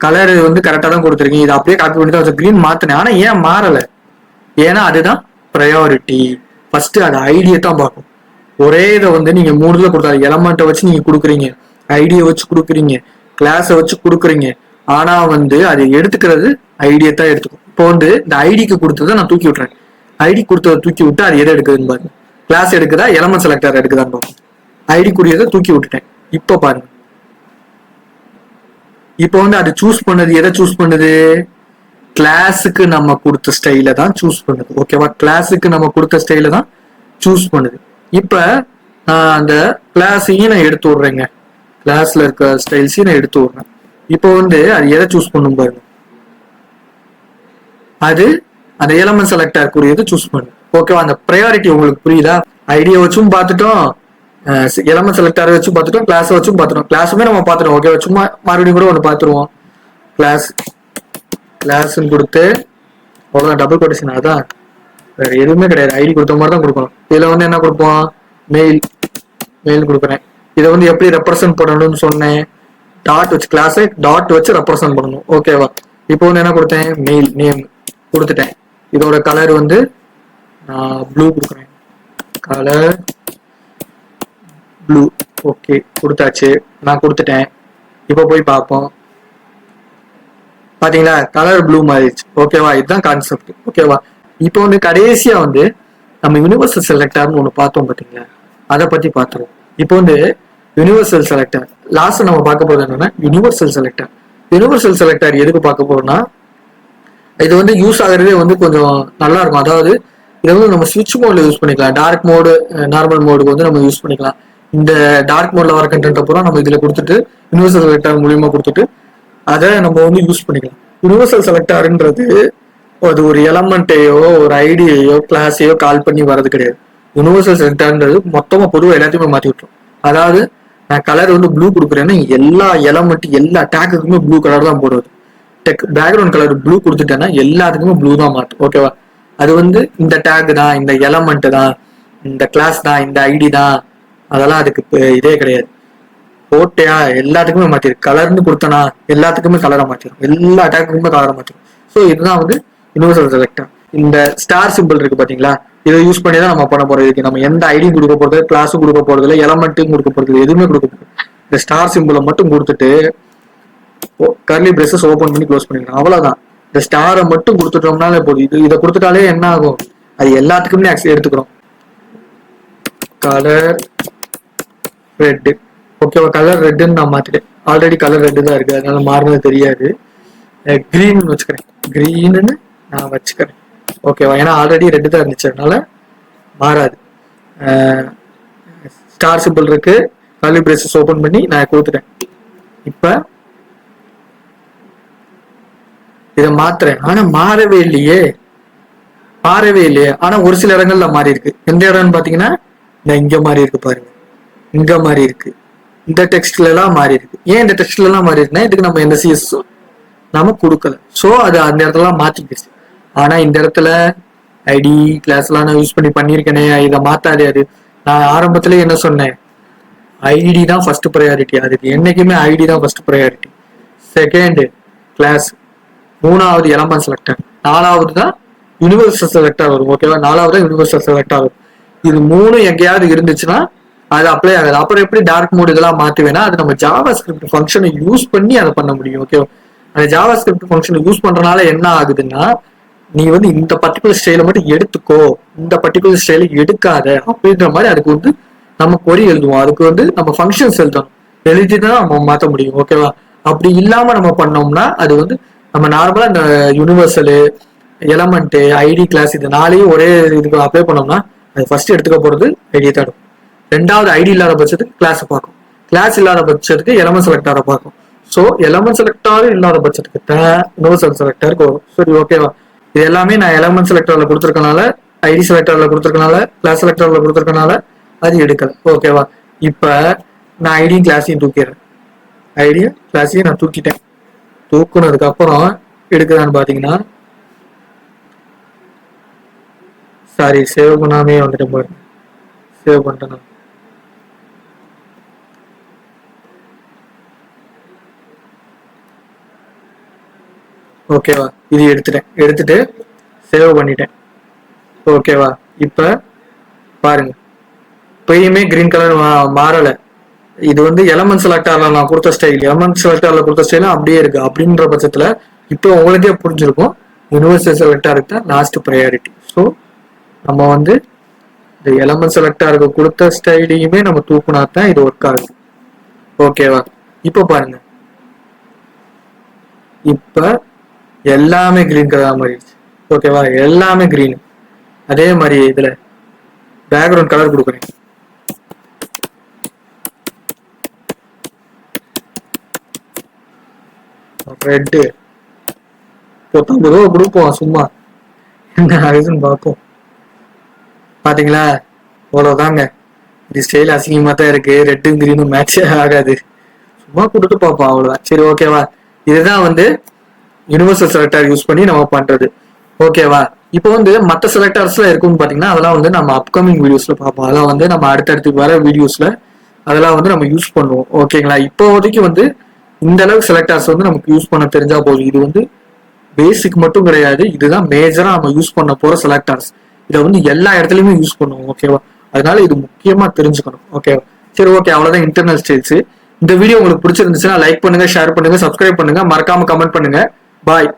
கலர் வந்து கரெக்டா தான் கொடுத்துருக்கேன். இதை அப்படியே காப்பி பண்ணி தான் வச்சு கிரீன் மாத்தினேன். ஆனா ஏன் மாறல, ஏன்னா அதுதான் ப்ரையாரிட்டி. ஃபர்ஸ்ட் அது ஐடியை தான் பார்க்கும். ஒரே இதை வந்து நீங்க 3ல கொடுத்தாரு, எலமெண்ட்டை வச்சு நீங்க கொடுக்குறீங்க, ஐடியை வச்சு கொடுக்குறீங்க, கிளாஸை வச்சு கொடுக்குறீங்க. ஆனா வந்து அது எடுத்துக்கிறது ஐடியை தான் எடுத்துக்கும். இப்போ வந்து இந்த ஐடிக்கு கொடுத்ததை நான் தூக்கி விட்டுறேன். ஐடி கொடுத்ததை தூக்கி விட்டு அது எதை எடுக்குதுன்னு பாருங்க. கிளாஸ் எடுக்குதா எலமெண்ட் செலக்டர் எடுக்குதான்னு பார்ப்போம். ஐடி கூடியதை தூக்கி விட்டுட்டேன். இப்போ பாருங்க, இப்போ வந்து அது சூஸ் பண்ணது எதை சூஸ் பண்ணுது, கிளாஸுக்கு நம்ம கொடுத்த ஸ்டைல தான் சூஸ் பண்ணுது. ஓகேவா, கிளாஸுக்கு நம்ம கொடுத்த ஸ்டைல தான் சூஸ் பண்ணுது. இப்ப நான் அந்த கிளாஸையும் நான் எடுத்து விடுறேங்க, கிளாஸ்ல இருக்க ஸ்டைல்ஸையும் நான் எடுத்து விடுறேன். இப்போ வந்து அது எதை சூஸ் பண்ணும் பாருங்க, அது அந்த எலமெண்ட் செலக்டர் கூடியது சூஸ் பண்ணும். ஓகேவா, அந்த ப்ரையாரிட்டி உங்களுக்கு புரியுதா? ஐடியா வச்சும் பார்த்துட்டோம், எலமெண்ட் செலக்டர் வச்சும் பார்த்துட்டோம், கிளாஸ் வச்சும் பார்த்துட்டோம். கிளாஸுமே நம்ம பார்த்துட்டோம். ஓகே, சும்மா மறுபடியும் கூட ஒன்று பார்த்துருவோம். கிளாஸ் கிளாஸ்ன்னு கொடுத்து அவ்வளோதான், டபுள் கொட்டேஷன். அதான், வேற எதுவுமே கிடையாது. ஐடி கொடுத்த மாதிரி தான் கொடுக்கணும். இதுல வந்து என்ன கொடுப்போம், மெயில், மெயில் கொடுக்குறேன். இதை வந்து எப்படி ரெப்ரசன்ட் பண்ணணும்னு சொன்னேன், டாட் வச்சு, கிளாஸை டாட் வச்சு ரெப்ரசன்ட் பண்ணணும். ஓகேவா, இப்போ வந்து என்ன கொடுத்தேன், மெயில் நேம் கொடுத்துட்டேன். இதோட கலர் வந்து நான் ப்ளூ கொடுக்குறேன், கலர் ப்ளூ. ஓகே, கொடுத்தாச்சு, நான் கொடுத்துட்டேன். இப்போ போய் பார்ப்போம். பாத்தீங்களா, கலர் ப்ளூ மாறிடுச்சு. ஓகேவா, இதுதான் கான்செப்ட். ஓகேவா, இப்போ வந்து கடைசியா வந்து நம்ம யூனிவர்சல் செலக்டர்னு ஒண்ணு பார்த்தோம் பாத்தீங்களா, அதை பத்தி பார்த்துருவோம். இப்போ வந்து யூனிவர்சல் செலக்டர் லாஸ்ட் நம்ம பார்க்க போறது என்னன்னா யூனிவர்சல் செலக்டர். யூனிவர்சல் செலக்டர் எதுக்கு பார்க்க போறோம்னா, இது வந்து யூஸ் ஆகுறதே வந்து கொஞ்சம் நல்லா இருக்கும். அதாவது இதை வந்து நம்ம ஸ்விட்ச் மோட்ல யூஸ் பண்ணிக்கலாம், டார்க் மோடு, நார்மல் மோடுக்கு வந்து நம்ம யூஸ் பண்ணிக்கலாம். இந்த டார்க் மோட்ல வர கண்டென்ட் பூரா நம்ம இதுல கொடுத்துட்டு யூனிவர்சல் செலக்டர் மூலியமா கொடுத்துட்டு அதை நம்ம வந்து யூஸ் பண்ணிக்கலாம். யூனிவர்சல் செலக்டர்ன்றது அது ஒரு எலமெண்ட்டையோ ஒரு ஐடியையோ கிளாஸையோ கால் பண்ணி வர்றது கிடையாது. யூனிவர்சல் செலக்டர்ன்றது மொத்தமா பொதுவாக எல்லாத்தையுமே மாத்தி விட்டுரும். அதாவது நான் கலர் வந்து ப்ளூ கொடுக்குறேன்னா எல்லா எலமெண்ட் எல்லா டேக்குக்குமே ப்ளூ கலர் தான் போடுவது. பேக்ரவுண்ட் கலர் ப்ளூ கொடுத்துட்டேன்னா எல்லாத்துக்குமே ப்ளூ தான் மாற்றும். ஓகேவா, அது வந்து இந்த டேக் தான், இந்த எலமெண்ட் தான், இந்த கிளாஸ் தான், இந்த ஐடி தான், அதெல்லாம் அதுக்கு இதே கிடையாது. போட்டையா எல்லாத்துக்குமே மாத்திரும். கலர்னு கொடுத்தனா எல்லாத்துக்குமே கலரை மாத்திரும், எல்லா டேக்குக்குமே கலரை மாத்திரும். ஸோ இதுதான் வந்து யூனிவர்சல் செலக்டர். இந்த ஸ்டார் சிம்பிள் இருக்கு பாத்தீங்களா, இதை யூஸ் பண்ணி தான் நம்ம பண்ண போறோம். இதுக்கு நம்ம எந்த ஐடியும் கொடுக்க போறது, கிளாஸும் கொடுக்க போறது இல்லை, எலமெண்ட்டும் கொடுக்க போறது, எதுவுமே கொடுக்க போறது. இந்த ஸ்டார் சிம்பிளை மட்டும் கொடுத்துட்டு கர்லி பிரேசஸ் ஓபன் பண்ணி க்ளோஸ் பண்ணிக்கலாம், அவ்வளவுதான். இந்த ஸ்டாரை மட்டும் கொடுத்துட்டோம்னாலே போதும். இதை கொடுத்துட்டாலே என்ன ஆகும், அது எல்லாத்துக்குமே எடுத்துக்கிறோம். Colour red. ஓகேவா, கலர் ரெட்டுன்னு நான் மாத்திட்டேன். ஆல்ரெடி கலர் ரெட்டு தான் இருக்கு, அதனால மாறினது தெரியாது. கிரீன் வச்சுக்கிறேன், கிரீன்னு நான் வச்சுக்கிறேன். ஓகேவா, ஏன்னா ஆல்ரெடி ரெட்டு தான் இருந்துச்சு, அதனால மாறாது. ஸ்டார் சிம்பிள் இருக்கு, கர்லி பிரேசஸ் ஓபன் பண்ணி நான் கொடுத்துட்டேன். இப்ப இதை மாத்துறேன், ஆனா மாறவே இல்லையே, மாறவே இல்லையே. ஆனா ஒரு சில இடங்கள்ல மாறி இருக்கு. எந்த இடம்னு பாத்தீங்கன்னா இங்க மாறி இருக்கு பாருங்க, இங்க மாறி இருக்கு, இந்த டெக்ஸ்ட்ல எல்லாம் மாறி இருக்கு. ஏன் இந்த டெக்ஸ்ட்ல எல்லாம் மாறி இருக்குன்னா இதுக்கு நம்ம எந்த சிஎஸ் நம்ம கொடுக்கல, சோ அது அந்த இடத்துல மாத்திக்கிச்சு. ஆனா இந்த இடத்துல ஐடி கிளாஸ் எல்லாம் நான் யூஸ் பண்ணி பண்ணிருக்கேனே, இதை மாத்தாதே. அது நான் ஆரம்பத்திலே என்ன சொன்னேன், ஐடி தான் ஃபர்ஸ்ட் ப்ரையாரிட்டி. அதுக்கு என்னைக்குமே ஐடி தான் ஃபர்ஸ்ட் ப்ரையாரிட்டி, செகண்ட் கிளாஸ், மூணாவது எலமெண்ட் செலக்டர், நாலாவது தான் யூனிவர்சல் செலக்டர் வரும். ஓகேவா, நாலாவது தான் யூனிவர்சல் செலக்டர் வரும். இது மூணு எங்கேயாவது இருந்துச்சுன்னா அது அப்ளை ஆகாது. அப்புறம் எப்படி டார்க் மோட் இதெல்லாம் மாத்துவேன்னா அது நம்ம ஜாவா ஸ்கிரிப்ட் ஃபங்க்ஷனை யூஸ் பண்ணி அதை பண்ண முடியும். ஓகேவா, அந்த ஜாவா ஸ்கிரிப்ட் ஃபங்க்ஷனை யூஸ் பண்றதுனால என்ன ஆகுதுன்னா, நீ வந்து இந்த பர்டிகுலர் ஸ்டைல மட்டும் எடுத்துக்கோ, இந்த பர்டிகுலர் ஸ்டைல எடுக்காத அப்படின்ற மாதிரி அதுக்கு வந்து நம்ம கொரி எழுதுவோம். அதுக்கு வந்து நம்ம ஃபங்க்ஷன்ஸ் எழுதணும், எழுதிதான் நம்ம மாற்ற முடியும். ஓகேவா, அப்படி இல்லாம நம்ம பண்ணோம்னா அது வந்து நம்ம நார்மலா இந்த யூனிவர்சலு, எலமெண்ட், ஐடி, கிளாஸ் இது நாளையும் ஒரே இதுக்கு அப்ளை பண்ணோம்னா அது ஃபர்ஸ்ட் எடுத்துக்க போறது ஐடியை தான். ரெண்டாவது ஐடி இல்லாத பட்சத்துக்கு கிளாஸ் பார்க்கும், கிளாஸ் இல்லாத பட்சத்துக்கு எலமெண்ட் செலக்டாரை பார்க்கும். ஸோ எலமெண்ட் செலக்டார் இல்லாத பட்சத்துக்கு தான் யூனிவர்சல் செலக்டருக்கு வரும். சரி ஓகேவா? இது எல்லாமே நான் எலமெண்ட் செலக்டர்ல கொடுத்துருக்கனால, ஐடி செலக்டர்ல கொடுத்துருக்கனால, கிளாஸ் செலக்டர்ல கொடுத்துருக்கனால அது எடுக்கல. ஓகேவா? இப்ப நான் ஐடியும் கிளாஸையும் தூக்கிடுறேன். ஐடியும் கிளாஸையும் நான் தூக்கிட்டேன். தூக்குனதுக்கு அப்புறம் எடுக்குதான்னு பாத்தீங்கன்னா, சாரி சேவ் பண்ணாமே வந்துட்டேன் பாருங்க. சேவ் பண்ணிட்டேன். ஓகேவா? இது எடுத்துட்டு சேவ் பண்ணிட்டேன். ஓகேவா? இப்ப பாருங்க, இப்பயுமே கிரீன் கலர் மாறல. இது வந்து எலமெண்ட் செலக்டர்ல நான் கொடுத்த ஸ்டைல், எலமெண்ட் செலக்டர்ல கொடுத்த ஸ்டைலும் அப்படியே இருக்கு. அப்படின்ற பட்சத்துல இப்போ உங்களுக்கே புரிஞ்சிருக்கும், யூனிவர்சல் செலக்டருக்கு தான் லாஸ்ட் ப்ரையாரிட்டி. ஸோ நம்ம வந்து இந்த எலமெண்ட் செலக்டருக்கு கொடுத்த ஸ்டைலையுமே நம்ம தூக்குனா தான் இது ஒர்க் ஆகுது. ஓகேவா? இப்போ பாருங்க, இப்ப எல்லாமே கிரீன் கலர் மாறிடுச்சு. ஓகேவா? எல்லாமே கிரீன். அதே மாதிரி இதுல பேக்ரவுண்ட் கலர் கொடுக்குறேன். ரெட்டு 50 ரூபா கொடுப்போம், சும்மா என்ன ஆகுதுன்னு பார்ப்போம். பாத்தீங்களா? அவ்வளவுதாங்க. இது ஸ்டைல் அசிங்கமா தான் இருக்கு. ரெட்டும் கிரீனும் மேட்சே ஆகாது. சும்மா கொடுத்து பார்ப்போம், அவ்வளவுதான். சரி ஓகேவா? இதுதான் வந்து யூனிவர்சல் செலக்டர் யூஸ் பண்ணி நம்ம பண்றது. ஓகேவா? இப்போ வந்து மற்ற செலக்டர்ஸ்ல இருக்குன்னு பாத்தீங்கன்னா அதெல்லாம் வந்து நம்ம அப்கமிங் வீடியோஸ்ல பார்ப்போம். அதெல்லாம் வந்து நம்ம அடுத்தடுத்து வர வீடியோஸ்ல அதெல்லாம் வந்து நம்ம யூஸ் பண்ணுவோம். ஓகேங்களா? இப்போதைக்கு வந்து இந்த அளவுக்கு செலக்டர்ஸ் வந்து நமக்கு யூஸ் பண்ண தெரிஞ்சா போதும். இது வந்து பேசிக் மட்டும் கிடையாது, இதுதான் மேஜரா நம்ம யூஸ் பண்ண போற செலக்டர்ஸ். இதை வந்து எல்லா இடத்துலயுமே யூஸ் பண்ணுவோம். ஓகேவா? அதனால இது முக்கியமா தெரிஞ்சுக்கணும். ஓகேவா? சரி ஓகே, அவ்வளவுதான் இன்டர்னல் ஸ்டைல்ஸ். இந்த வீடியோ உங்களுக்கு பிடிச்சிருந்துச்சுன்னா லைக் பண்ணுங்க, ஷேர் பண்ணுங்க, சப்ஸ்கிரைப் பண்ணுங்க, மறக்காம கமெண்ட் பண்ணுங்க. பாய்.